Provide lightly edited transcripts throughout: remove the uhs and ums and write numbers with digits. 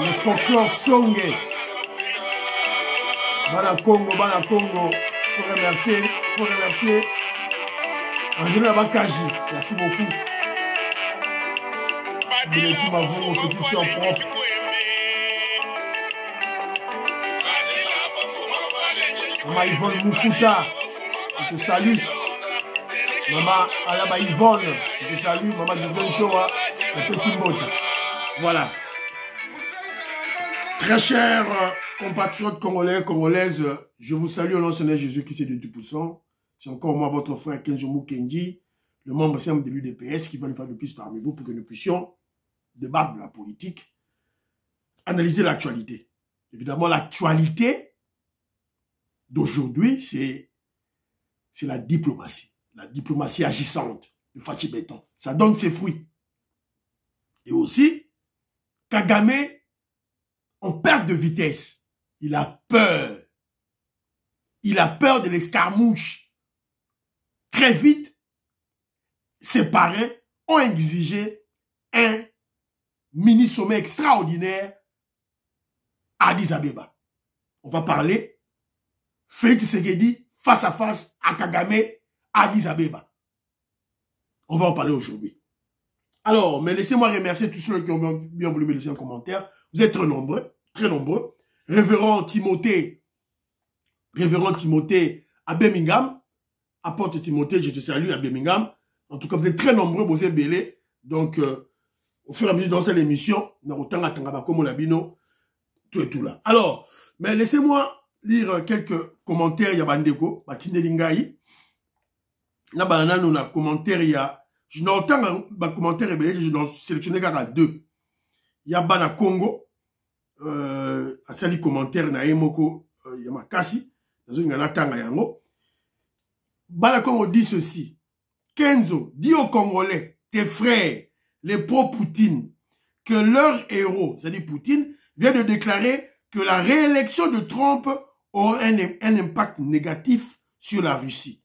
Le folklore songé. Bana Congo, faut remercier. Angela Bakaji, merci beaucoup. Biletti Mavon, compétition propre. Maman Yvonne Mouffouta, je te salue. Maman Alaba Yvonne, je te salue. Maman Dizon Choa, un peu Simbota. Voilà. Très chers compatriotes congolais, congolaises, je vous salue au nom de Seigneur Jésus qui est de tout puissant. C'est encore moi, votre frère Kenjomu Kenji, le membre simple de l'UDPS qui va une fois de plus parmi vous pour que nous puissions débattre de la politique, analyser l'actualité. Évidemment, l'actualité d'aujourd'hui, c'est la diplomatie agissante de Fachi Béton. Ça donne ses fruits. Et aussi, Kagame, en perte de vitesse, il a peur. Il a peur de l'escarmouche. Très vite, ses parrains ont exigé un mini-sommet extraordinaire à Addis Abeba. On va parler Félix Tshisekedi face à face à Kagame à Addis Abeba. On va en parler aujourd'hui. Alors, mais laissez-moi remercier tous ceux qui ont bien voulu me laisser un commentaire. Vous êtes très nombreux, très nombreux. Révérend Timothée à Birmingham. Apporte Timothée, je te salue à Birmingham. En tout cas, vous êtes très nombreux, vous êtes belés. Donc, au fur et à mesure dans cette émission, on a autant à comme Labino, tout et tout là. Alors, mais laissez-moi lire quelques commentaires. Il y a Bandeko, Batinde Lingaï. Là, on a commentaire, il y a. Je n'ai autant de commentaires, je n'ai sélectionné qu'à deux. Il y a Bana Congo, à sali commentaire, na Emoko, Yamakasi, dans une Ganatanga Yango. Bana Congo dit ceci. Kenzo, dis aux Congolais, tes frères, les pro-Poutine, que leur héros, c'est-à-dire Poutine, vient de déclarer que la réélection de Trump aura un impact négatif sur la Russie.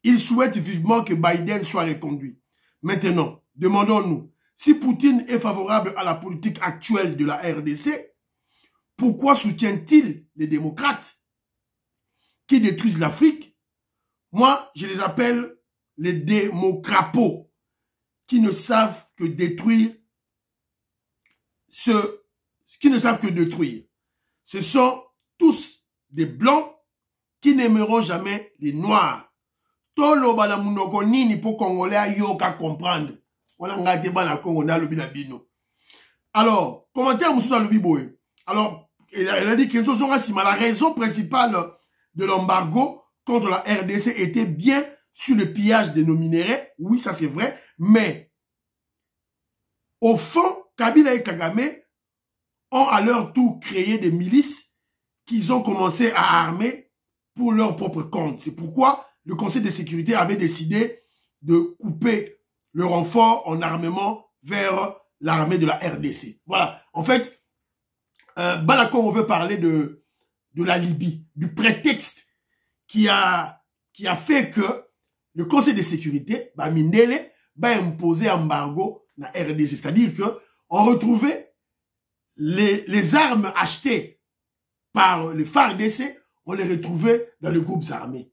Ils souhaitent vivement que Biden soit reconduit. Maintenant, demandons-nous, si Poutine est favorable à la politique actuelle de la RDC, pourquoi soutient-il les démocrates qui détruisent l'Afrique? Moi, je les appelle les démocrapos qui ne savent que détruire Ce sont tous des blancs qui n'aimeront jamais les noirs. Tolo bala munoko nini pour Congolais yoka comprendre. Wala ngate bana Congo na lobi na bino. Alors, commentaire Moussousa Lobiboé. Alors, elle a dit que la raison principale de l'embargo contre la RDC était bien sur le pillage de nos minéraux. Oui, ça c'est vrai. Mais, au fond, Kabila et Kagame ont à leur tour créé des milices qu'ils ont commencé à armer pour leur propre compte. C'est pourquoi le Conseil de sécurité avait décidé de couper le renfort en armement vers l'armée de la RDC. Voilà. En fait, Balakon, on veut parler de la Libye, du prétexte qui a fait que le Conseil de sécurité, Mindele, va imposer embargo à la RDC. C'est-à-dire que on retrouvait les armes achetées par les FARDC, on les retrouvait dans les groupes armés.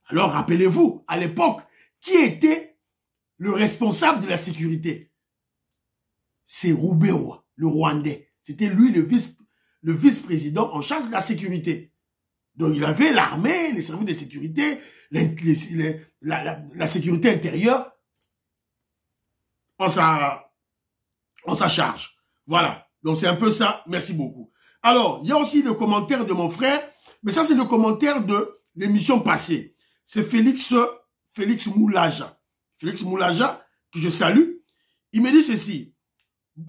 Alors, rappelez-vous, à l'époque, qui était le responsable de la sécurité? C'est Roubewa, le Rwandais. C'était lui le vice-président en charge de la sécurité. Donc, il avait l'armée, les services de sécurité, la sécurité intérieure en sa charge. Voilà. Donc, c'est un peu ça. Merci beaucoup. Alors, il y a aussi le commentaire de mon frère, mais ça, c'est le commentaire de l'émission passée. C'est Félix Moulaja. Félix Moulaja, que je salue. Il me dit ceci.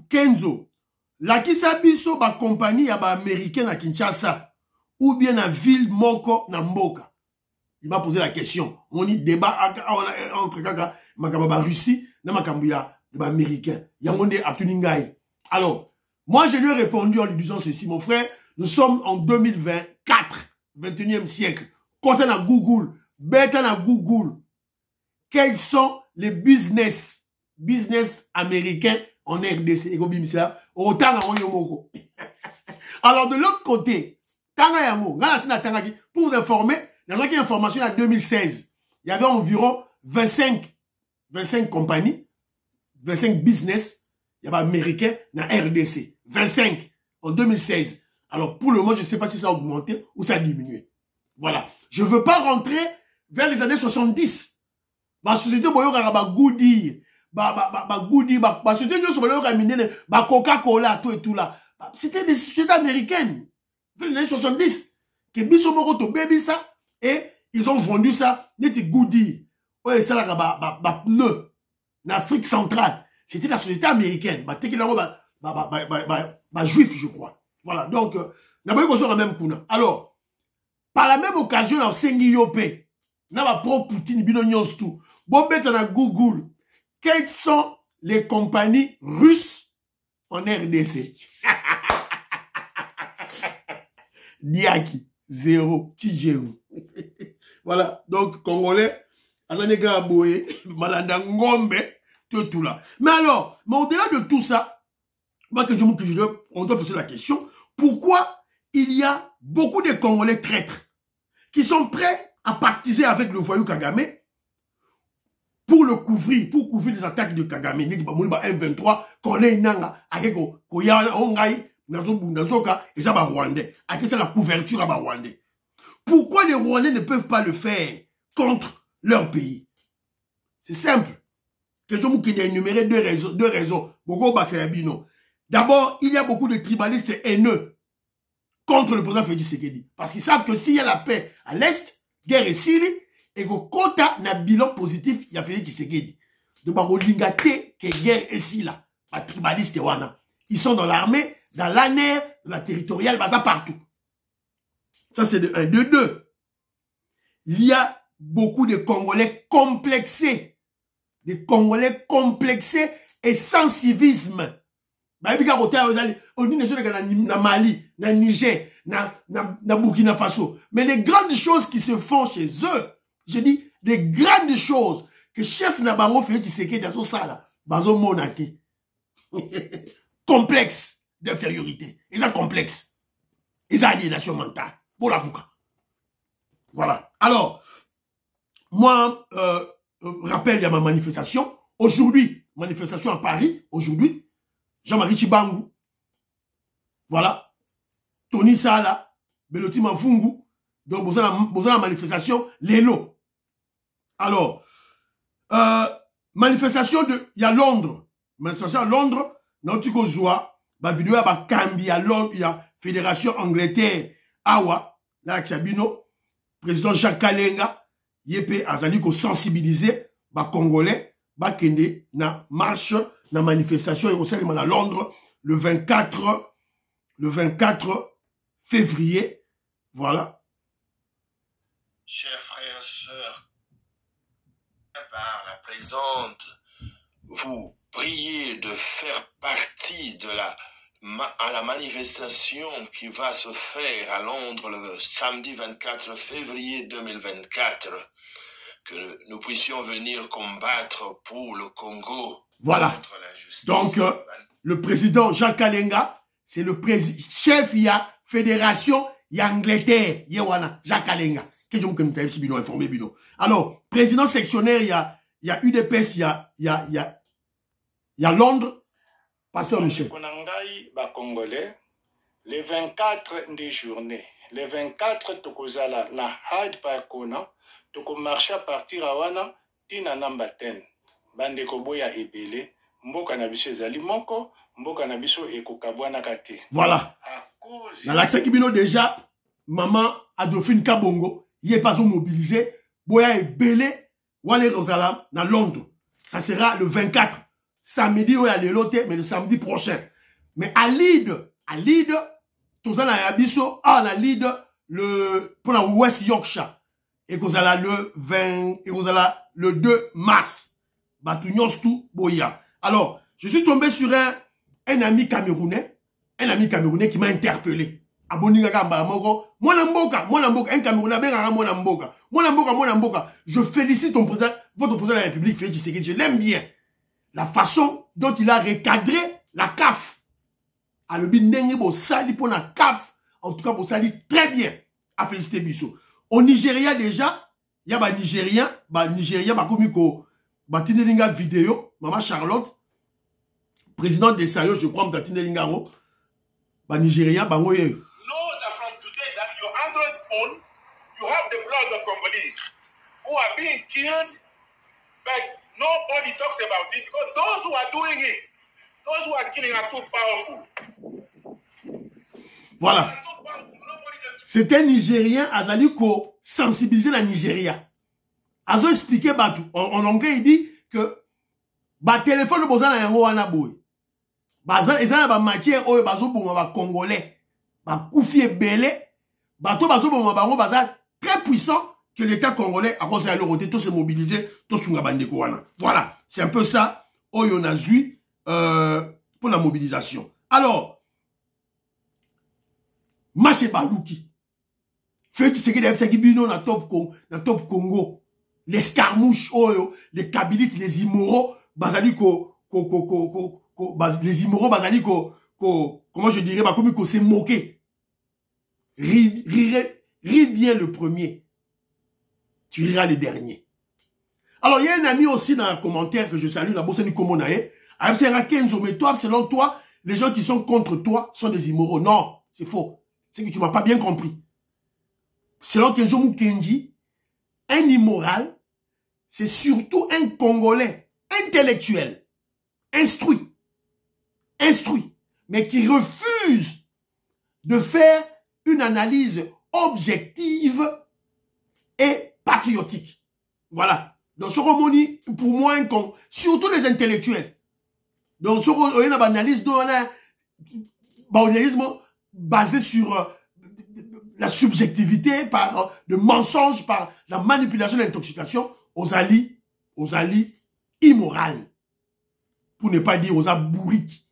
Kenzo, la Kisabiso, ba compagnie ya ba américaine à Kinshasa, ou bien à ville Moko na Mboka. Il m'a posé la question. On y débat entre Kaka, Makamba Russie, na Makambuya, ba américain. Yamonde à Tuningaï. Alors, moi, je lui ai répondu en lui disant ceci, mon frère, nous sommes en 2024, 21e siècle. Quand on a Google, bête à Google, quels sont les business américains en RDC. Alors, de l'autre côté, pour vous informer, dans la information en 2016, il y avait environ 25 compagnies, 25 business, il y avait américains dans RDC. 25 en 2016. Alors, pour le moment, je ne sais pas si ça a augmenté ou ça a diminué. Voilà. Je ne veux pas rentrer vers les années 70. Ma société, goody, ma société, Coca-Cola, tout et tout là. C'était des sociétés américaines. Vers les années 70. Que Bissomoro baby ça. Et ils ont vendu ça. N'était goody. Ouais, ça là, pneu. En Afrique centrale. C'était la société américaine. Juif, je crois. Voilà. Donc, alors, par la même occasion, on s'est Yopé. On a pro Poutine, Binonyons tout. Bon, bête dans Google. Quelles sont les compagnies russes en RDC? Diaki, 0, Tijéou. Voilà. Donc, Congolais, Azanega Aboye, Malanda Ngombe, tout là. Mais alors, au-delà de tout ça, moi que on doit poser la question, pourquoi il y a beaucoup de Congolais traîtres qui sont prêts à pactiser avec le voyou Kagame pour le couvrir, pour couvrir les attaques de Kagame. M23, Corneille Nanga, Akeko, Koya, Ongai, Nazoka, et ça va Rwandais. Akeko, c'est la couverture à Rwandais. Pourquoi les Rwandais ne peuvent pas le faire contre leur pays? C'est simple. Que je vous ai énuméré deux raisons. D'abord, il y a beaucoup de tribalistes haineux contre le président Félix Tshisekedi. Parce qu'ils savent que s'il y a la paix à l'Est, guerre et Syrie, et que quota n'a bilan positif, il y a Félix Tshisekedi. Donc, que guerre et Syrie, les tribalistes, ils sont dans l'armée, dans l'ANR, dans la territoriale, partout. Ça, c'est de 1. De 2, il y a beaucoup de Congolais complexés. Des Congolais complexés et sans civisme. On dit na Mali, na Niger, na Burkina Faso. Mais les grandes choses qui se font chez eux, je dis, des grandes choses que chef Nabango fait Tshisekedi dans tout ça là, bazo monate. Complexe d'infériorité. Ils ont complexe. Ils ont aliénation mentale. Pour la bouca. Voilà. Alors, moi, rappel, il y a ma manifestation. Aujourd'hui, manifestation à Paris, aujourd'hui. Jean-Marie Chibangu. Voilà. Tony Sala. Beloti Mafungu. Donc, vous avez la manifestation, Lélo. Alors, manifestation de, il y a Londres. Manifestation à Londres. Nautiko Zoua. Ma vidéo à Kambi à Londres. Il y a Fédération Angleterre. Awa. Là, Sabino. Président Jacques Kalenga. Yépe Azali ko sensibiliser ba Congolais ba kende na marche na manifestation et au sein de Londres le 24 février. Voilà. Chers frères et sœurs, par la présente, vous priez de faire partie de la manifestation qui va se faire à Londres le samedi 24 février 2024. Que nous puissions venir combattre pour le Congo. Voilà. Contre la justice. Donc, le président Jacques Kalenga, c'est le chef de la Fédération Angleterre. Jacques Kalenga. Alors, président sectionnaire, il y a UDPS, il y a Londres. Pasteur Michel. Congolais, les 24 des journées, les 24 tokozala na hard pakona. Toko marché à partir à wana tina namba 10 bande ko boya ebele mboka na biso ezali moko mboka na biso ekokabwana kate. Voilà. Dans l'accès kibino déjà maman Adolphine Kabongo y est pas mobilisé boya ebele wale Rosalam na Londres. Ça sera le 24 samedi ou à l'elote mais le samedi prochain. Mais à Lide tout ça na yabiso na Lide le pour la West Yorkshire. Et qu'on a le 20, et qu'on a le 2 mars. Batouniostou Boya. Alors, je suis tombé sur un ami camerounais qui m'a interpellé. Aboninga Mbalamoko, Mwanamboka, un Camerounais, Mwanamboka. Je félicite votre président de la République, Félix Tshisekedi, je l'aime bien. la façon dont il a recadré la CAF. Alobi ndenge bo sali pour la CAF, en tout cas bo sali très bien. A félicité Bissot. Au Nigeria déjà, il y a des Nigériens, comme ba tinelinga vidéo, Maman Charlotte, présidente des Sayo, je crois, Tinelinga, ba Nigérien, ba ngoye. Know that from today that your Android phone, you have the blood of Congolese who are being killed, but nobody talks about it because those who are doing it, those who are killing are too powerful. Voilà. C'était Nigérien, Azaliko sensibiliser la Nigeria. Azo expliqué Batou. En anglais, il dit que ba téléphone bozana yango wana boy. Bazana ezana ba matière oyo bazo bonga ba congolais. Ba koufi belé. Bato bazo bonga bango baza très puissant que l'État congolais a conseillé à leur côté, tout se mobiliser, tout se ngabandeko wana. Voilà, c'est un peu ça oyo on a vu pour la mobilisation. Alors, Maché Balouki. Faites ce que bino na top Congo. Les scarmouches, les kabylistes, les imoraux, bazali les imoraux, bazali comment je dirais, comme qu'on s'est moqué. Ris bien le premier. Tu riras le dernier. Alors, il y a un ami aussi dans un commentaire que je salue, la bosse du Komonae. Mais toi, selon toi, les gens qui sont contre toi sont des immoraux. Non, c'est faux. C'est que tu m'as pas bien compris. Selon Kenzo Mukenji, un immoral, c'est surtout un Congolais intellectuel, instruit, mais qui refuse de faire une analyse objective et patriotique. Voilà. Donc, ce romoni, pour moi, surtout les intellectuels. Donc, ce romoni, il y a une analyse basée sur la subjectivité, par le mensonge, par la manipulation, l'intoxication, aux alliés immorales. Pour ne pas dire aux abouriques.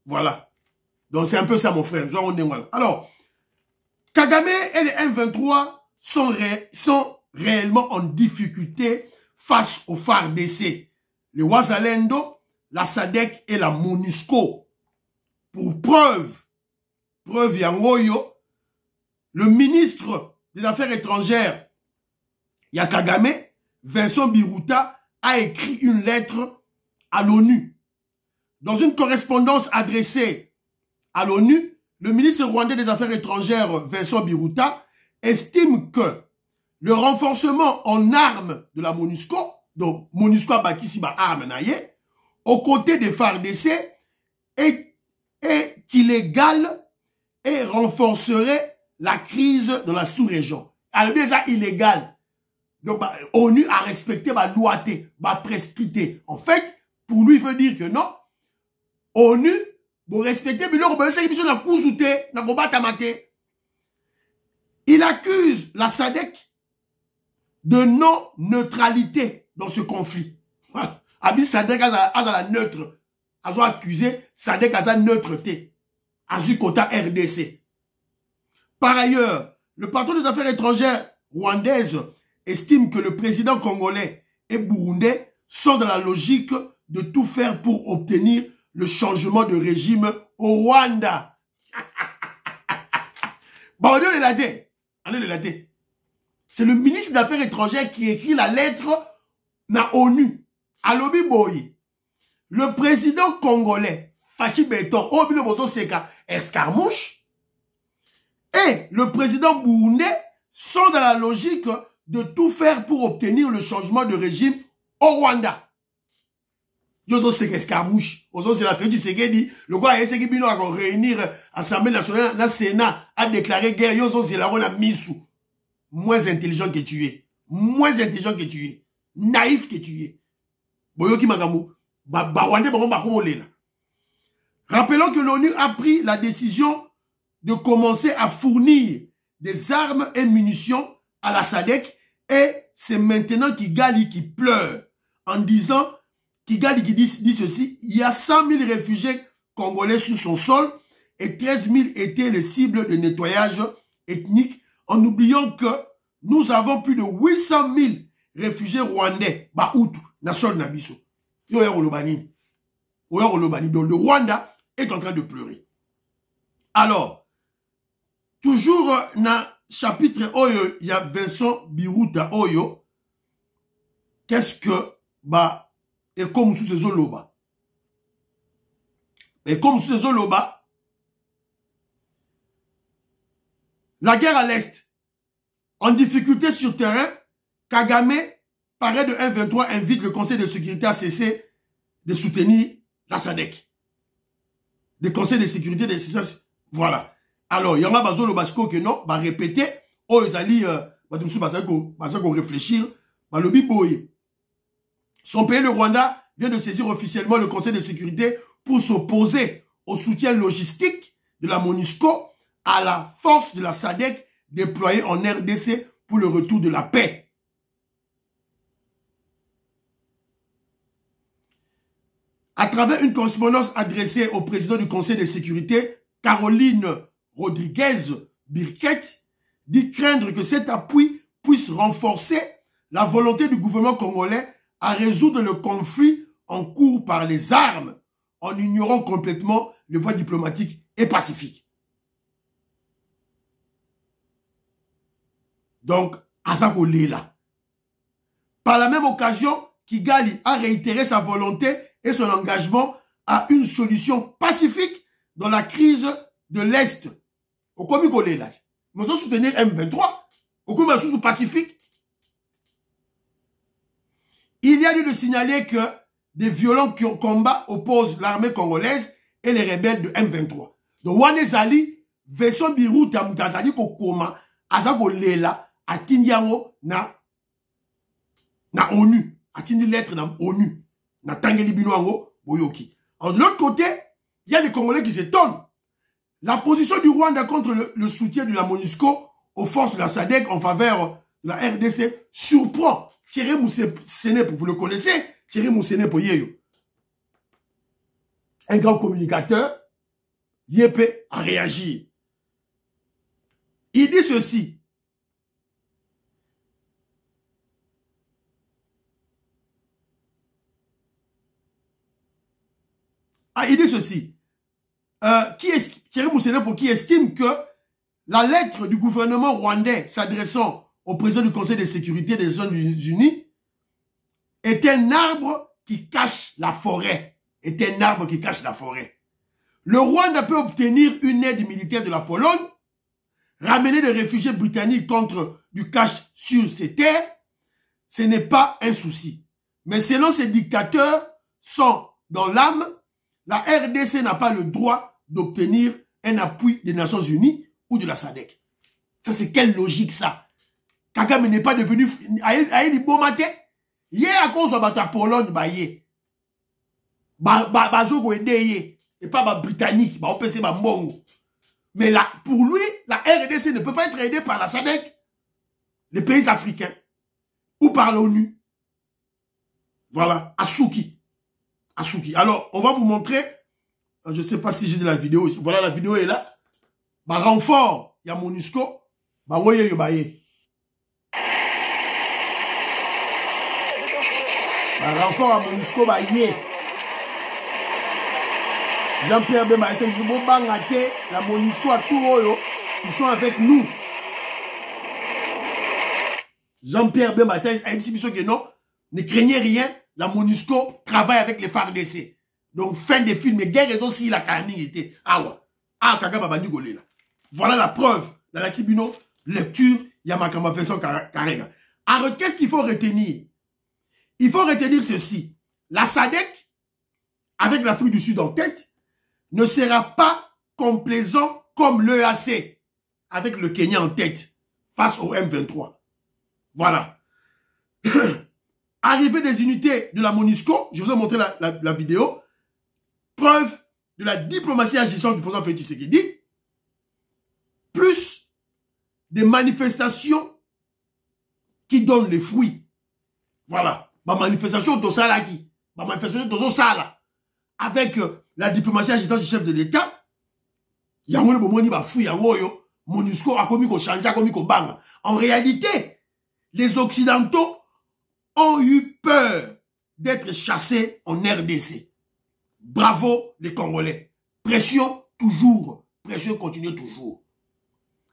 Voilà. Donc c'est un peu ça, mon frère. Genre, on est voilà. Alors, Kagame et les M23 sont réellement en difficulté face aux FARDC. Le Wazalendo, la SADC et la MONUSCO. Pour preuve Yangoyo, le ministre des Affaires étrangères, Kagame, Vincent Biruta, a écrit une lettre à l'ONU. Dans une correspondance adressée à l'ONU, le ministre rwandais des Affaires étrangères, Vincent Biruta, estime que le renforcement en armes de la MONUSCO, donc MONUSCO a bâti ba armes naye, aux côtés des FARDC, est illégal et renforcerait la crise de la sous-région. Alors déjà illégal. Donc, ONU a respecté la loi, la prescrite. En fait, pour lui, il veut dire que non. ONU, vous respectez, mais il accuse la SADC de non-neutralité dans ce conflit. Abi SADC a la neutre. A accusé SADC a la neutreté. A du côté RDC. Par ailleurs, le patron des affaires étrangères rwandaises estime que le président congolais et burundais sont dans la logique de tout faire pour obtenir le changement de régime au Rwanda. C'est le ministre des Affaires étrangères qui écrit la lettre na ONU. Alobi Boye. Le président congolais, Fachi Beton, Obino Bozo Seka, Escarmouche, et le président burundais sont dans la logique de tout faire pour obtenir le changement de régime au Rwanda. Yozo Seka Escarmouche. Ozo c'est la fête du Segedi. Le quoi est-ce qu'il vient à réunir l'Assemblée nationale, le Sénat, a déclaré guerre. Yozo c'est la rona Missou. Moins intelligent que tu es. Moins intelligent que tu es. Naïf que tu es. Boyoki Magamu. Rappelons que l'ONU a pris la décision de commencer à fournir des armes et munitions à la SADC et c'est maintenant Kigali qui pleure en disant, Kigali qui dit ceci, il y a 100 000 réfugiés congolais sur son sol et 13 000 étaient les cibles de nettoyage ethnique en oubliant que nous avons plus de 800 000 réfugiés rwandais, Baoutou, Nation Nabiso. Yo ya Olobani. Donc le Rwanda est en train de pleurer. Alors, toujours dans le chapitre Oyo, il y a Vincent Biruta Oyo. Qu'est-ce que, et comme sous ces oloba. Et comme sous ces oloba, la guerre à l'Est, en difficulté sur terrain, Kagame, paré de 1-23, invite le Conseil de sécurité à cesser de soutenir la SADC. Le Conseil de sécurité des CSS. Voilà. Alors, il y en a besoin de basco que non, va répéter, oh, ils allaient, réfléchir, le biboye. Son pays, le Rwanda, vient de saisir officiellement le Conseil de sécurité pour s'opposer au soutien logistique de la MONUSCO à la force de la SADC déployée en RDC pour le retour de la paix. À travers une correspondance adressée au président du Conseil de sécurité, Caroline Rodriguez Birket, dit craindre que cet appui puisse renforcer la volonté du gouvernement congolais à résoudre le conflit en cours par les armes, en ignorant complètement les voies diplomatiques et pacifiques. Donc, Azako là. Par la même occasion, Kigali a réitéré sa volonté et son engagement à une solution pacifique dans la crise de l'Est. Au comico là. Nous allons soutenir M23. Au comico pacifique. Il y a lieu de signaler que des violents combats opposent l'armée congolaise et les rebelles de M23. Donc, Wanezali, Vincent Biruta Mutazali Kokoma, Azako Lela, Atindiango na ONU. Atindi lettre na ONU. Na Tangeli Binoango, Boyoki. Alors, de l'autre côté, il y a des Congolais qui s'étonnent. La position du Rwanda contre le soutien de la MONUSCO aux forces de la SADC en faveur de la RDC surprend. Thierry Moussenepo, vous le connaissez? Thierry Moussenepo, Yeyo. Un grand communicateur, Yepé a réagi. Il dit ceci. Il dit ceci. Thierry Moussenepo qui estime que la lettre du gouvernement rwandais s'adressant au président du Conseil de sécurité des Nations Unies est un arbre qui cache la forêt. Est un arbre qui cache la forêt. Le Rwanda peut obtenir une aide militaire de la Pologne, ramener des réfugiés britanniques contre du cash sur ses terres. Ce n'est pas un souci. Mais selon ces dictateurs, sont dans l'âme, la RDC n'a pas le droit d'obtenir un appui des Nations Unies ou de la SADC. Ça, c'est quelle logique, ça? Kagame n'est pas devenu... Aïe, bon matin. Hier, à cause de la Pologne, yé. Bazoko et pas britannique, on peut dire mbongo. Mais là, pour lui, la RDC ne peut pas être aidée par la SADC, les pays africains, ou par l'ONU. Voilà, Asuki. Alors, on va vous montrer, je ne sais pas si j'ai de la vidéo ici. Voilà, la vidéo est là. Renfort, il y a MONUSCO. Woye yobaye. Renfort à MONUSCO, yé. Jean-Pierre Bemba, la MONUSCO à tout Oyo, ils sont avec nous. Jean-Pierre Bemba, ne craignez rien, la MONUSCO travaille avec les FARDC. Donc, fin des films, mais guerre est aussi la carmine était. Voilà la preuve. Dans la Tibino, lecture, il y a ma Vincent Karega. Alors, qu'est-ce qu'il faut retenir? Il faut retenir ceci. La SADC, avec l'Afrique du Sud en tête, ne sera pas complaisant comme l'EAC, avec le Kenya en tête, face au M23. Voilà. Arrivée des unités de la MONUSCO, je vous ai montré la vidéo, preuve de la diplomatie agissante du président Félix Tshisekedi, plus des manifestations qui donnent les fruits. Voilà. Ma manifestation de Salaki, ma manifestation de Sala, avec la diplomatie agissante du chef de l'État, il y a un moment où MONUSCO a commis qu'on change, a commis qu'on bang. En réalité, les Occidentaux ont eu peur d'être chassés en RDC. Bravo les Congolais. Pression toujours. Pression continue toujours.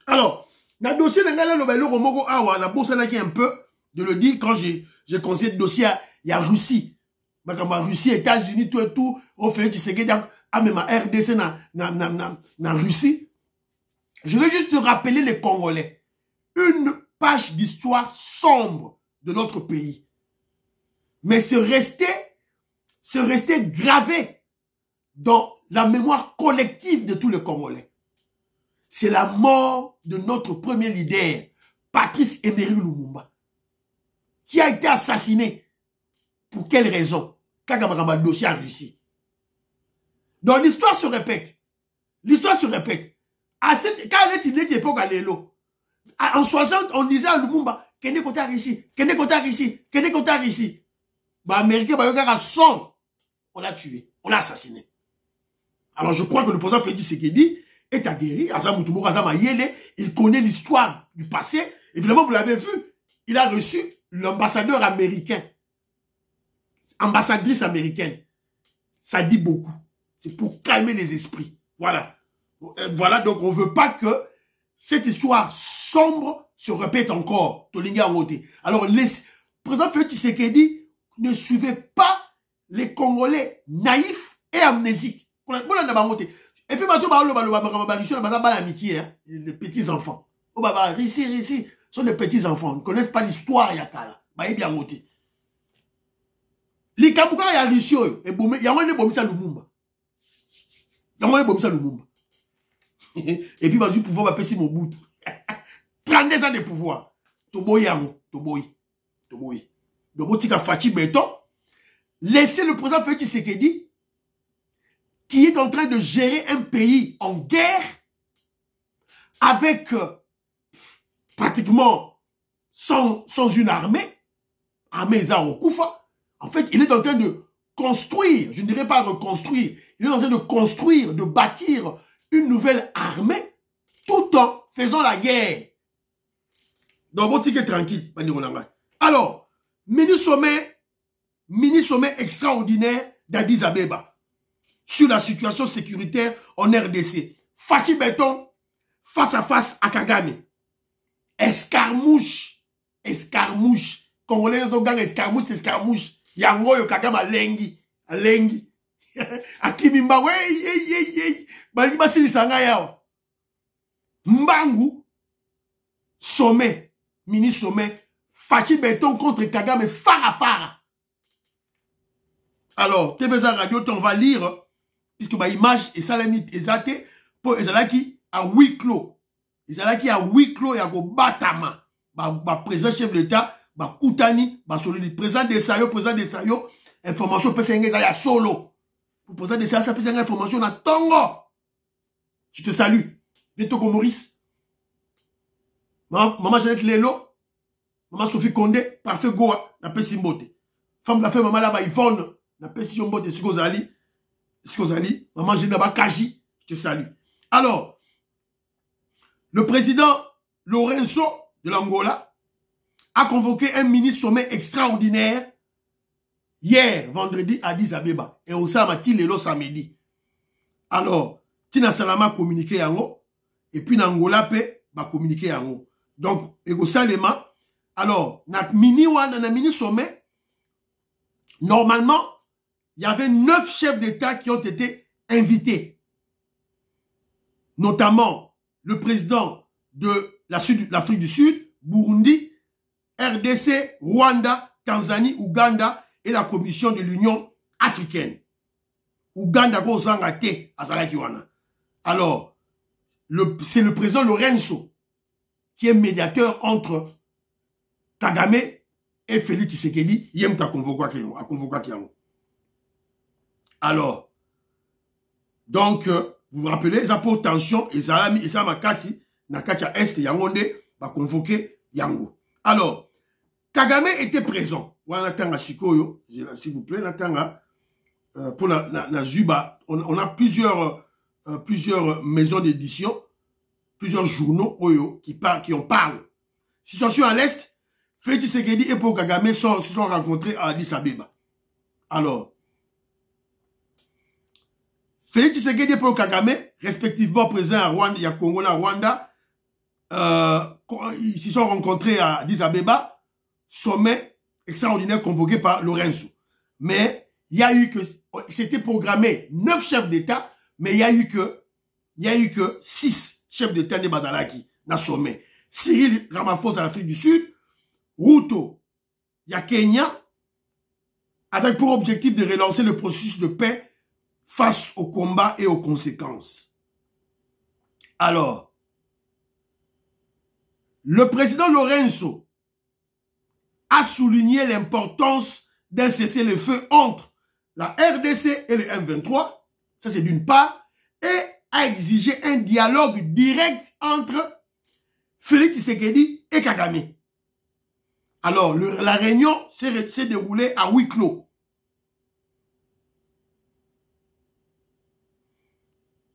Alors, dans le dossier de Ngala Lobelo Romoko Awa, la bourse qui un peu de le dire quand j'ai conseillé le dossier, il y a Russie. Russie, États-Unis, tout et tout, on fait même RDC dans Russie. Je vais juste te rappeler les Congolais. Une page d'histoire sombre de notre pays. Mais se rester gravé dans la mémoire collective de tous les Congolais. C'est la mort de notre premier leader, Patrice Emery Lumumba, qui a été assassiné. Pour quelle raison? Kagama dossier en Russie. Donc l'histoire se répète. L'histoire se répète. Quand on est une époque à l'élo, en 60, on disait à Lumumba, Kende Kota Russie, Kende Kota Russie, Kende Kota Russie. Bah, Américain, bah, à 100, on l'a tué, on l'a assassiné. Alors je crois que le président Félix Tshisekedi est aguerri, il connaît l'histoire du passé. Évidemment, vous l'avez vu, il a reçu l'ambassadeur américain, ambassadrice américaine. Ça dit beaucoup. C'est pour calmer les esprits. Voilà. Voilà, donc on ne veut pas que cette histoire sombre se répète encore. Alors, le président Félix Tshisekedi ne suivez pas les Congolais naïfs et amnésiques. Et puis, les petits enfants. Ici, sont des petits enfants. Ils ne connaissent pas l'histoire. Les Kabouka, il y a Russie. Il y a un Bomisa Lumumba. Et puis, le pouvoir va passer mon bout. 32 ans de pouvoir. Toboy. Laissez le président Félix Tshisekedi, qui est en train de gérer un pays en guerre, avec pratiquement sans une armée Koufa. En fait, il est en train de construire, je ne dirais pas reconstruire, il est en train de construire, de bâtir une nouvelle armée, tout en faisant la guerre. Donc, bon ticket tranquille. Alors, mini-sommet extraordinaire d'Addis Abeba sur la situation sécuritaire en RDC. Fachi Beton, face à face à Kagame. Escarmouche. Congolais ont gang escarmouche. Yango yo Kagame alengi. Akimimba, wey. Baliba sili sanga yao. Mbangu, sommet, mini-sommet, Fachi Beton contre Kagame, Fara. Alors, TVZ Radio, on va lire, puisque ma image est salamite, exacte, pour Ezalaki à huis clos. Ezalaki à huis clos, il y a un batama. Président chef de l'État, Koutani, Solidi, président de Sayo, information, il y a solo. Pour président de Sayo, ça peut information dans Tongo. Je te salue. Viens-toi Maurice. Maman Jeannette Lelo. Maman Sophie Condé. Parfait Goa. La paix Simbote. Femme la fait maman là-bas Yvonne. La paix Simbote. Sikozali. Maman Jeannette Kaji. Je te salue. Alors. Le président Lorenzo de l'Angola a convoqué un mini-sommet extraordinaire hier, vendredi, à Addis Abeba. Et au Samati Lelo samedi. Alors. Tina Salama communiqué yango et puis Nangola pe ba communiqué yango. Donc ego salema. Alors na mini sommet, normalement il y avait 9 chefs d'État qui ont été invités, notamment le président de l'Afrique du Sud, Burundi, RDC, Rwanda, Tanzanie, Ouganda et la commission de l'Union africaine. Ouganda go zangate azalaki wana. Alors, c'est le président Lorenzo qui est médiateur entre Kagame et Félix Tshisekedi. Il a convoqué. Alors, donc, vous vous rappelez, ils ont tension et ça m'a cassé. Nakacha Est, Yangonde, va convoquer Yango. Alors, Kagame était présent. Voilà, s'il vous plaît, pour la Zuba, on a plusieurs maisons d'édition, plusieurs journaux qui en parlent. Situation à l'Est, Félix Tshisekedi et Paul Kagame se sont rencontrés à Addis Abeba. Alors, Félix Tshisekedi et Paul Kagame, respectivement présents à Rwanda, il y a Congo, à Rwanda, ils se sont rencontrés à Addis Abeba, sommet extraordinaire convoqué par Lorenzo. Mais il y a eu que, c'était programmé 9 chefs d'État, mais il y a eu que 6 chefs d'État de Bazalaki dans le sommet. Cyril Ramaphosa à l'Afrique du Sud, Ruto, il y a Kenya, avec pour objectif de relancer le processus de paix face au combat et aux conséquences. Alors, le président Lorenzo a souligné l'importance d'un cessez-le-feu entre la RDC et le M23, ça c'est d'une part, et a exigé un dialogue direct entre Félix Tshisekedi et Kagame. Alors, la réunion s'est déroulée à huis clos.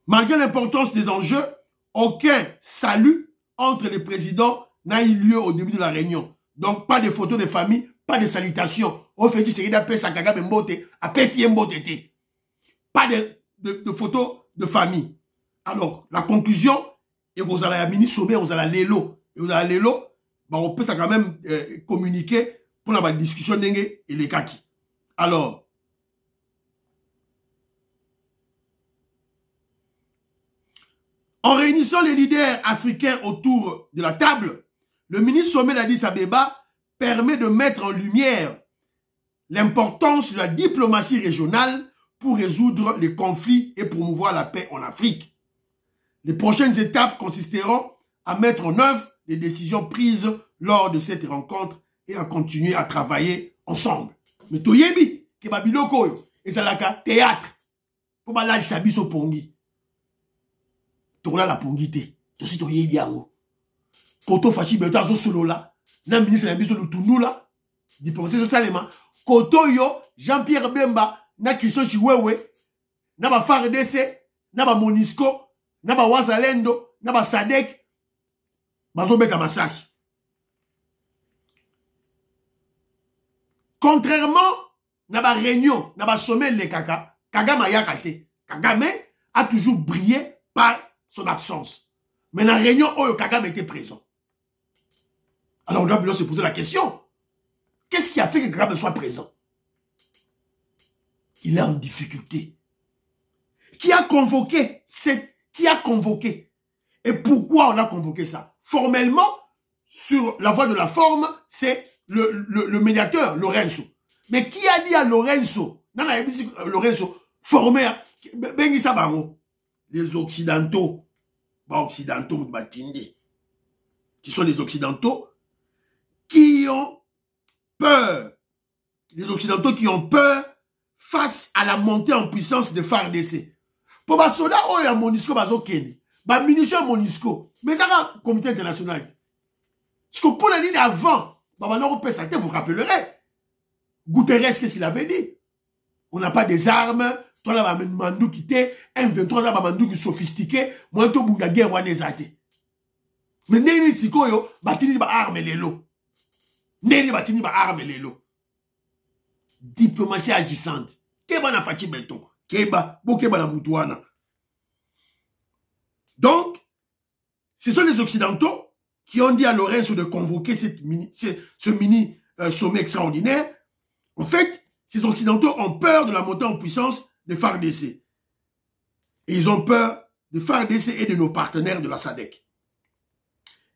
Malgré l'importance des enjeux, aucun salut entre les présidents n'a eu lieu au début de la réunion. Donc, pas de photos de famille, pas de salutations. On fait du Tshisekedi appelle sa Kagame Mbote, appelle si Mbote. Pas de photos de famille. Alors, la conclusion, et vous allez à mini sommet, vous allez à l'élo. Et vous allez à l'élo, bah, on peut ça quand même communiquer pour la discussion dengue et les kaki. Alors, en réunissant les leaders africains autour de la table, le ministre sommet d'Addis Abeba permet de mettre en lumière l'importance de la diplomatie régionale pour résoudre les conflits et promouvoir la paix en Afrique. Les prochaines étapes consisteront à mettre en œuvre les décisions prises lors de cette rencontre et à continuer à travailler ensemble. Mais toyebi, ke babiloko yo, ezalaka théâtre, pour balal sabiso pongi. Tola la pongité, to si toyebi yango. Koto fachi beto azo solo la, na ministre na biso lutundu la, diplomatie socialement. Koto yo, Jean-Pierre Bemba, na Christian Chiwewe, na ba FARDC, na ba Monisco, na ba Wazalendo, na ba Sadek, bazo beka masasi. Contrairement na ba réunion, na ba sommet le kaka, Kagame yakate. Kagame a toujours brillé par son absence. Mais dans la réunion, où Kagame était présent. Alors on doit se poser la question. Qu'est-ce qui a fait que Kagame soit présent? Il est en difficulté. Qui a convoqué et pourquoi on a convoqué ça? Formellement, sur la voie de la forme, c'est le médiateur, Lorenzo. Mais qui a dit à Lorenzo, formé, les Occidentaux, qui sont les Occidentaux, qui ont peur, les Occidentaux qui ont peur face à la montée en puissance de FARDC. Pour les soldats, il y a Monisco, ba munitions Monisco, mais ça a un comité international. Parce que pour la ligne avant, vous vous rappellerez, Guterres, qu'est-ce qu'il avait dit? On n'a pas des armes, toi là, un mandou qui était, M23 là, un mandou qui sophistiqué, moi, tout le monde a guerre, on est athées. Mais n'est-ce si quoi, yo, batini ba arme les lots. N'est-ce batini ba arme les lots. Diplomatie agissante. Keba na fachi beton. Keba, bo keba na moutouana. Donc, ce sont les Occidentaux qui ont dit à Lorenzo de convoquer ce mini sommet extraordinaire. En fait, ces Occidentaux ont peur de la montée en puissance de FARDC. Et ils ont peur de FARDC et de nos partenaires de la SADC.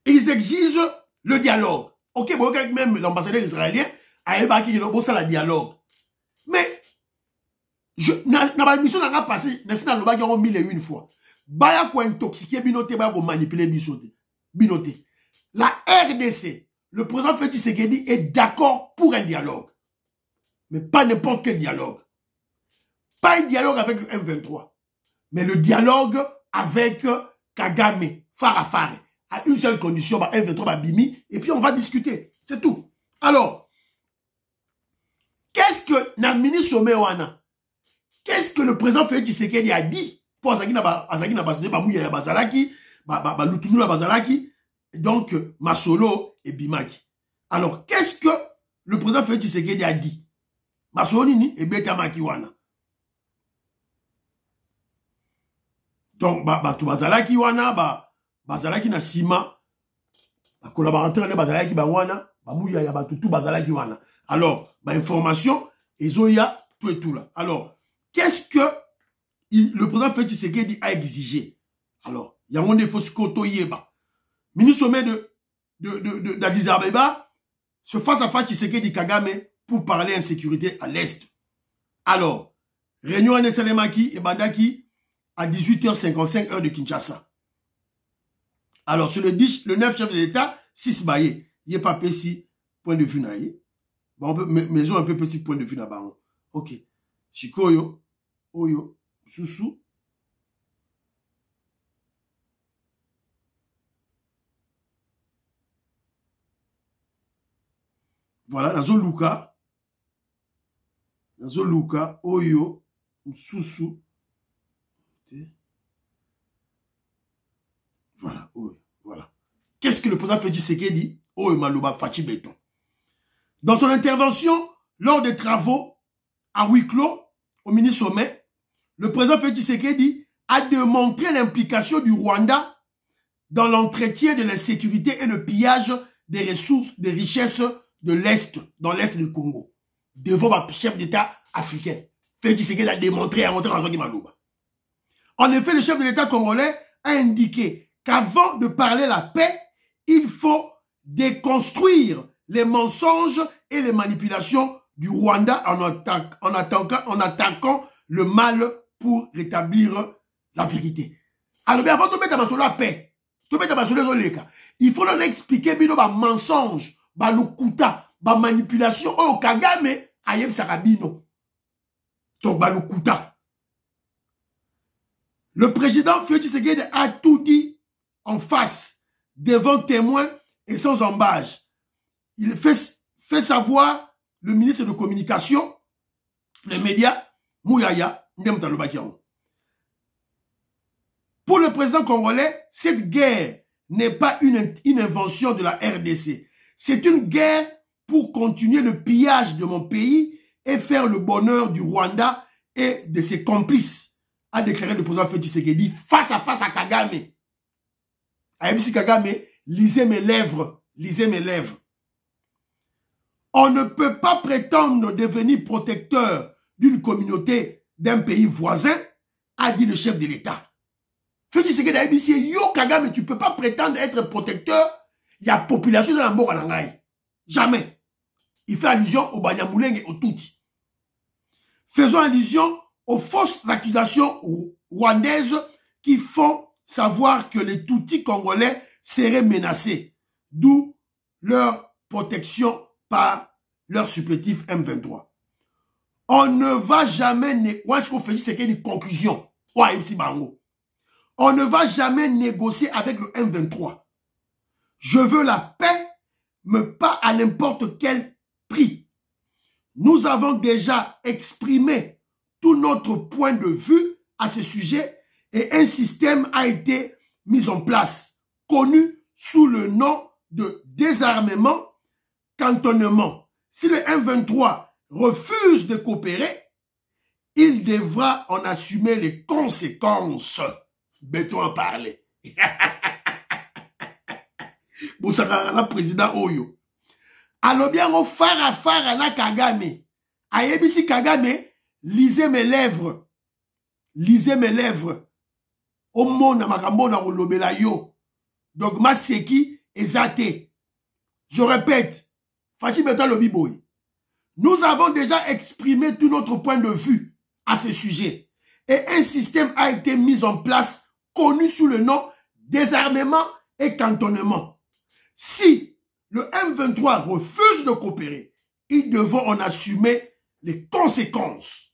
Et ils exigent le dialogue. Ok, bon, même l'ambassadeur israélien a évoqué le dialogue. Mais, dans la mission, on a passé, dans le bac, on a 1001 fois. Baya ko intoxiqué, binoté, baya ko manipuler, binoté. La RDC, le président Félix Tshisekedi est d'accord pour un dialogue. Mais pas n'importe quel dialogue. Pas un dialogue avec le M23. Mais le dialogue avec Kagame, Farafare. À une seule condition, M23 va bimi, et puis on va discuter. C'est tout. Alors, qu'est-ce que Namini Somewana, qu'est-ce que le président Félix Tshisekedi a dit pour donc Masolo et Bimaki. Alors, qu'est-ce que le président Félix Tshisekedi a dit? Masolo Nini et Betamaki Wana. Donc, tout bazalaki wana, bazalaki na sima, collaborateur ne bazalaki ba wana, mouya ya tout bazalaki wana. Alors, information, ezoya, tout et tout là. Alors, qu'est-ce que le président Félix Tshisekedi a exigé? Alors, il y a mon défaut Skoto Yeba. Ministre sommet d'Addis Abeba, se face à face Tshisekedi Kagame pour parler insécurité à l'Est. Alors, réunion à Nesselemaki et Bandaki à 18h55 heure de Kinshasa. Alors, sur le 9 chef de l'État, 6 baillés. Il n'y a pas pessi, point de vue naïe. Bon, maison un peu pessi, point de vue na baron. Ok. Shikoyo, Oyo, Soussou. Voilà, Nazo Luka, Oyo, Soussou. Voilà, Oyo, voilà. Qu'est-ce que le président Félix Tshisekedi dit? Oyo Maloba Fachi Béton. Dans son intervention, lors des travaux à huis clos, au mini-sommet, le président Félix Tshisekedi a démontré l'implication du Rwanda dans l'entretien de l'insécurité et le pillage des ressources, des richesses de l'Est, dans l'Est du Congo, devant le chef d'État africain. Félix Tshisekedi a démontré à rentrer dans Zongui Maloba. En effet, le chef de l'État congolais a indiqué qu'avant de parler la paix, il faut déconstruire les mensonges et les manipulations du Rwanda en attaquant le mal pour rétablir la vérité. Alors, bien avant de mettre la paix, il faut leur expliquer bien les mensonges, les lukuta, les manipulations. Oh, Kagame, ayem sarabino. Donc, les lukuta. Le président Félix Tshisekedi a tout dit en face, devant témoins et sans embâche. Il fait savoir le ministre de Communication, les médias, Mouyaya, Ndemtalobakian. Pour le président congolais, cette guerre n'est pas une invention de la RDC. C'est une guerre pour continuer le pillage de mon pays et faire le bonheur du Rwanda et de ses complices, a déclaré le président Félix Tshisekedi face à Kagame. Ayebisi Kagame, lisez mes lèvres, lisez mes lèvres. On ne peut pas prétendre devenir protecteur d'une communauté d'un pays voisin, a dit le chef de l'État. Félix Tshisekedi a dit, yo Kagame, tu ne peux pas prétendre être protecteur, il y a population dans la mort en Angaï. Jamais. Il fait allusion au Banyamuleng et au Tutsi. Faisons allusion aux fausses accusations rwandaises qui font savoir que les Tutsis congolais seraient menacés, d'où leur protection par leur supplétif M23. On ne va jamais... Où est-ce qu'on fait? C'est qu'il y a une conclusion. On ne va jamais négocier avec le M23. Je veux la paix, mais pas à n'importe quel prix. Nous avons déjà exprimé tout notre point de vue à ce sujet et un système a été mis en place, connu sous le nom de désarmement, cantonnement. Si le M23 refuse de coopérer, il devra en assumer les conséquences. Béton en parler. Boussakara président Oyo. Alors bien au fara na Kagame. Ayebisi Kagame, lisez mes lèvres. Lisez mes lèvres. Au monde makambo na olobela yo. Donc ma seki ezate. Je répète. Fachi Beta Lobi Boy. Nous avons déjà exprimé tout notre point de vue à ce sujet. Et un système a été mis en place connu sous le nom désarmement et cantonnement. Si le M23 refuse de coopérer, ils devront en assumer les conséquences.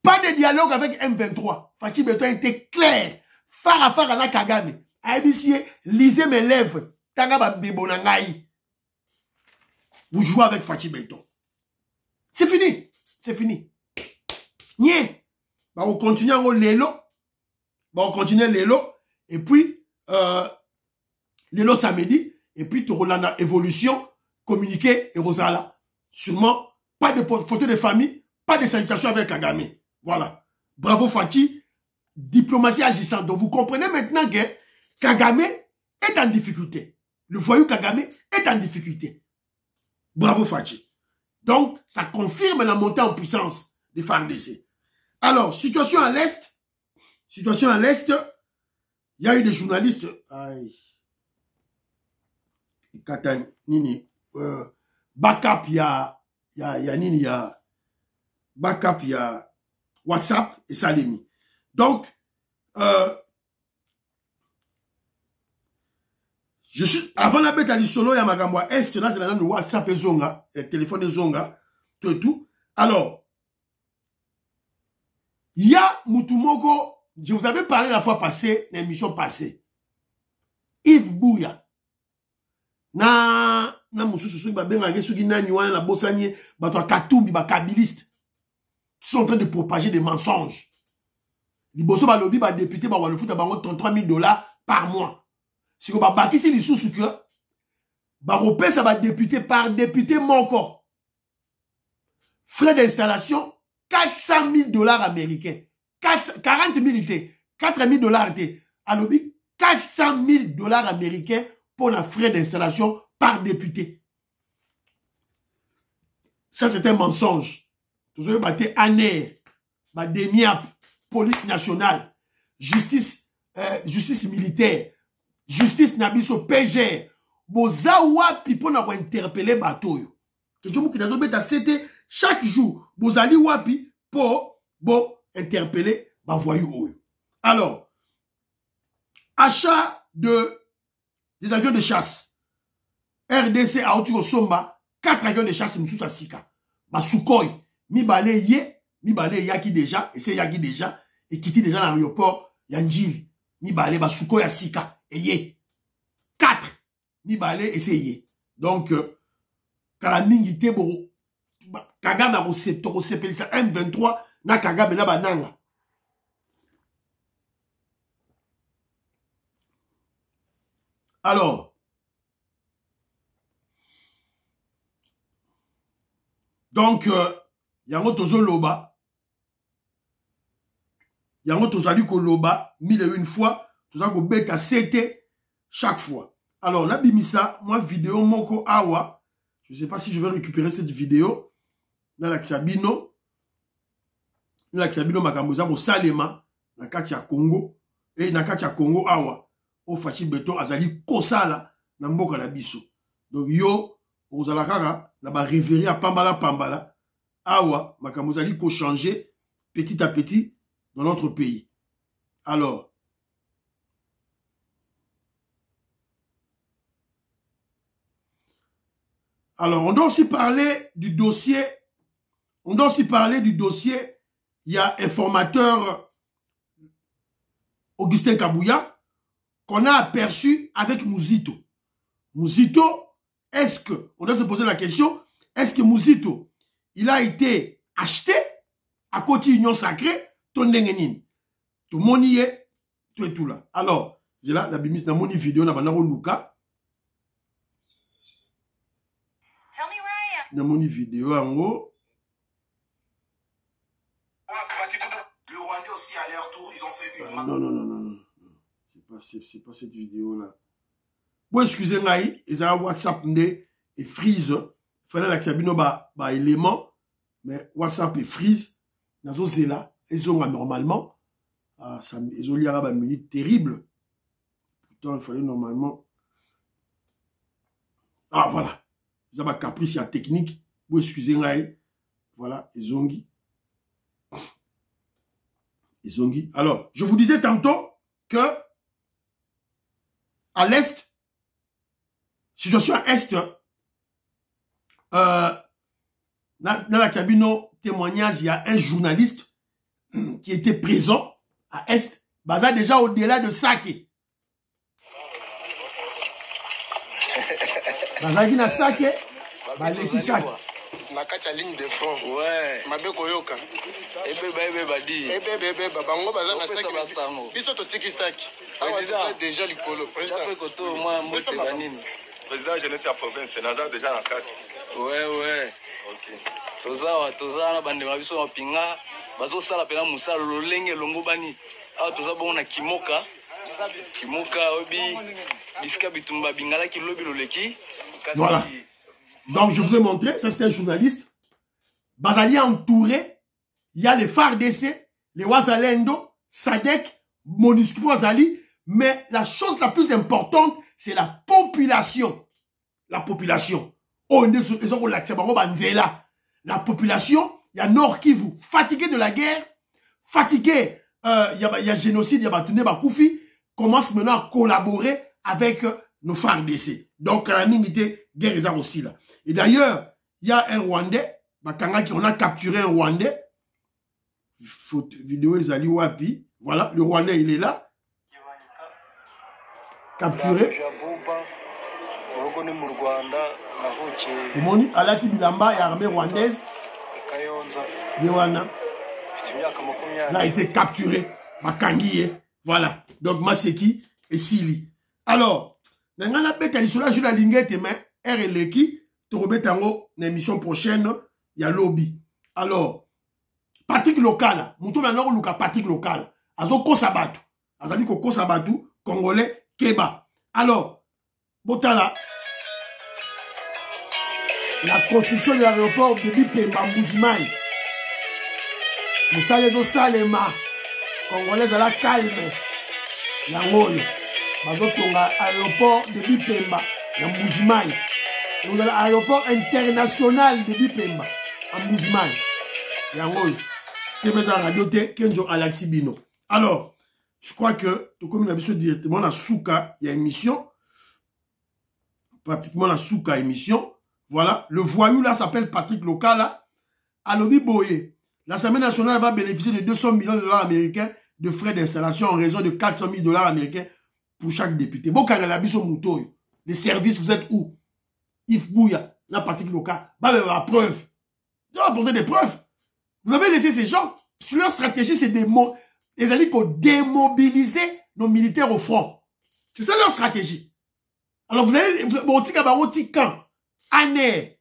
Pas de dialogue avec M23. Fachi Beton était clair. Fara na Kagame. Aïbisie, lisez mes lèvres. Tagaba bebonangaï. Vous jouez avec Fachi Beton. C'est fini. C'est fini. Nye. Bah, on continue en l'élo. Bah, on continue l'élo. Et puis, l'élo samedi. Et puis, tu as évolution, communiqué et Rosala. Sûrement, pas de photo de famille, pas de salutations avec Kagame. Voilà. Bravo Fachi. diplomatie agissante. Donc vous comprenez maintenant que Kagame est en difficulté. Le voyou Kagame est en difficulté. Bravo Fachi. Donc ça confirme la montée en puissance des FARDC. Alors, situation à l'Est. Situation à l'Est. Il y a eu des journalistes. Aïe. Nini. Backup, il y a Nini, il y a Backup, il y a WhatsApp et Salemi. Donc, je suis, avant la bête à l'Isolo, il y a Magamba Est, là, c'est la de WhatsApp et Zonga, et téléphone et Zonga, tout et tout. Alors, il y a Moutoumoko, je vous avais parlé la fois passée, l'émission passée. Yves Bouya. Na mususu ba benga ngesuki na nywana na bosanye bato katumbi ba kabiliste qui sont en train de propager des mensonges. Liboso ba lobby ba député ba wale futa bango $33,000 par mois. Si ko ba bakisi li susu que ba repesa ba député par député moko. Frais d'installation $400,000 américains. 40,000 $4,000 à lobby $400,000 américains pour la frais d'installation par député. Ça, c'est un mensonge. Vous avez battu ANER, DEMIAP, police nationale, justice militaire, justice nabiso PGR. Bozawa pipo na interpeller batoyo. Que je vous dis chaque jour, bozali wapi pour interpeller ba voyou. Alors, achat des avions de chasse. RDC a outil au Somba, 4 avions de chasse Moussousa Sika. Ba Sukhoi, mi balé yaki déjà, et c'est yaki déjà, et quitté déjà l'aéroport Yanjil. Mi balé ba Sukhoi à Sika, et yé. 4, mi balé et c'est yé. Donc, Kalamingi Tebo, Kagame a sepelé ça, M23, na Kagame na bananga. Alors, donc, yango tozo loba, yango tozali ko loba, 1001 fois, tozali ko beta CT chaque fois. Alors, la bimisa, moi, vidéo moko awa, je ne sais pas si je vais récupérer cette vidéo, dans la Xabino makamboza ko salema, na katia Congo, et na katia Congo awa. Au fachi beton azali kosala na mboka na biso. Donc yo ozala kaka na ba révérer à pambala awa makambo azali ko changer petit à petit dans notre pays. Alors on doit aussi parler du dossier. Il y a informateur Augustin Kabouya qu'on a aperçu avec Mouzito. Mouzito, est-ce que, on doit se poser la question, est-ce que Mouzito, il a été acheté à côté Union Sacrée, ton dengenin. Tout le monde y est, tout et tout là. Alors, c'est là, la bimis, dans mon vidéo, dans mon Luka. Dans mon vidéo, en haut. Le Rwandais aussi, à leur tour, ils ont fait une... Non. C'est pas cette vidéo-là. Bon, excusez-moi, ils ont WhatsApp et freeze. Fallait la Xabino ba élément, mais WhatsApp et freeze. Dans ce là, ils ont normalement, ils ont lié à une minute terrible. Pourtant, il fallait normalement. Ah, voilà. Ils ont un caprice technique. Bon, excusez-moi, voilà, ils ont dit. Alors, je vous disais tantôt que à l'Est, situation à Est, dans la cabine témoignage, il y a un journaliste qui était présent à Est, basé déjà au-delà de Sake. Basé na Sake, baleki Sake. Nakata ligne de front. Ouais. Mabeko yoka. Ebe bango baza na saki. Biso to tiki saki. Président déjà likolo. Président Koto moi mbote banini. Président jeunesse ya province naza déjà na kati. Ouais. OK. Toza na bande mabiso mapinga bazo sala pena musala lolenge longo bani. Ah, tout ça, on a Kimoka. Kimoka, Obi, Biska Bitumba, Bingala, qui lobby loleki. Voilà. Donc, je vous ai montré, ça c'est un journaliste. Bazali entouré, il y a les FARDC, les Wazalendo, Sadek, Monusco Wazali, mais la chose la plus importante, c'est la population. La population. La population, il y a Nord Kivu, fatigué de la guerre, fatigué, il y a génocide, il y a Batoune Bakoufi, commence maintenant à collaborer avec nos FARDC. Donc, la minité, guerre est aussi là. Et d'ailleurs, il y a un Rwandais, on a capturé un Rwandais. Vidéo Ezali Wapi. Voilà, le Rwandais, il est là. Capturé. Moni Alati Bilamba et armée rwandaise. Yewana. Il a été capturé. Makangiye. Voilà. Donc, Maseki et Sili. Alors, Nangana Beta Lissola, je la lingette, mais RLeki, Torobetango, l'émission prochaine, il y a lobby. Alors, Patrick Local, Mouton Nanor Luka Patrick Local, Azo Kosabatu, Azali Kosabatu, Congolais, Keba. Alors, Botala, la construction de l'aéroport de Bipemba Mboujimai. Moussa les Salema, Congolais à la calme. Yangoyo, Bazotonga, aéroport de Bipemba, Mboujimai. Nous avons l'aéroport international de Bipemba, à Mboujimai. Yangoyo, Radio Kenjo Alaxibino. Alors, je crois que, tout comme nous avons directement dans Souka, il y a émission. Pratiquement la Souka émission. Voilà. Le voyou là s'appelle Patrick Local. À Lobi Boye. L'Assemblée nationale va bénéficier de 200 millions de dollars américains de frais d'installation en raison de 400 000 dollars américains pour chaque député. Bon, quand la biso moutoy, les services, vous êtes où? Yves Bouya, la Patrick Local. Bah, la preuve. Ils doivent apporter des preuves. Vous avez laissé ces gens. Leur stratégie, c'est ils allaient démobiliser nos militaires au front. C'est ça leur stratégie. Alors, vous avez, Botika Baro Tikan, Ané,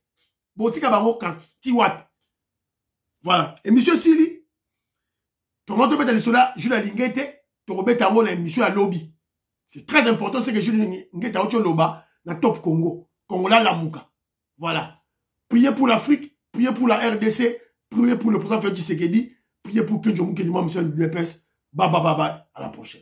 Botika Baro Kan, Tiwat. Voilà. Et monsieur Sili, ton monde de cela, Jules Lingete, ton Robert Taro, la émission à lobby. C'est très important, c'est que Jules Lingete a autre loba, dans Top Congo, Congola Lamouka. Voilà. Priez pour l'Afrique, priez pour la RDC, priez pour le président Félix Tshisekedi, priez pour que Jomou Kedima, monsieur le DPS. Bye bye bye bye. À la prochaine.